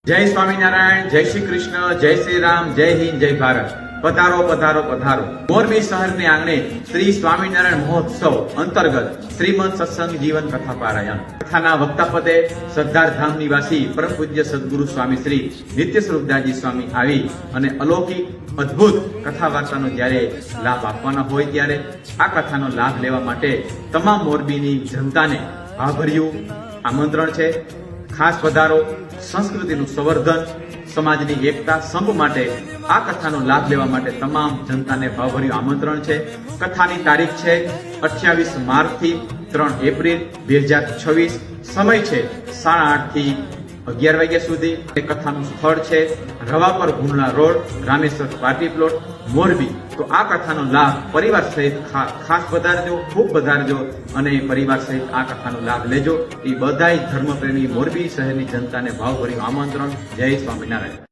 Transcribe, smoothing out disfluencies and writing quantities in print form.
જય સ્વામિનારાયણ, જય શ્રી કૃષ્ણ, જય શ્રી રામ, જય હિન્દ, જય ભારત. પધારો પધારો પધારો. મોરબી શહેરને આંગણે શ્રી સ્વામિનારાયણ મહોત્સવ અંતર્ગત શ્રીમદ સત્સંગ જીવન કથા પારાયણ. કથાના વક્તા પદે સરદારધામ નિવાસી પરમ પૂજ્ય સદગુરુ સ્વામી શ્રી નિત્ય સ્વરૂપદાસજી સ્વામી આવી અને અલૌકિક અદ્ભુત કથા વાર્તાનો જ્યારે લાભ આપવાનો હોય ત્યારે આ કથાનો લાભ લેવા માટે તમામ મોરબીની જનતાને ભાવભર્યું આમંત્રણ છે. ખાસ પધારો. સંસ્કૃતિનું સંવર્ધન, સમાજની એકતા સંપ માટે આ કથાનો લાભ લેવા માટે તમામ જનતાને ભાવભર્યું આમંત્રણ છે. કથાની તારીખ છે 28 માર્ચથી 3 એપ્રિલ 2026. સમય છે 8:30 થી 11 વાગ્યા સુધી. એ કથાનું સ્થળ છે Ravapar Gumla road, Rameshwar party plot, Morbi. તો આ કથાનો લાભ પરિવાર સહિત ખાસ પધારજો, ખૂબ પધારજો અને પરિવાર સહિત આ કથાનો લાભ લેજો. એ બધાય ધર્મપ્રેમી મોરબી શહેરની જનતાને ભાવભર્યું આમંત્રણ. જય સ્વામિનારાયણ.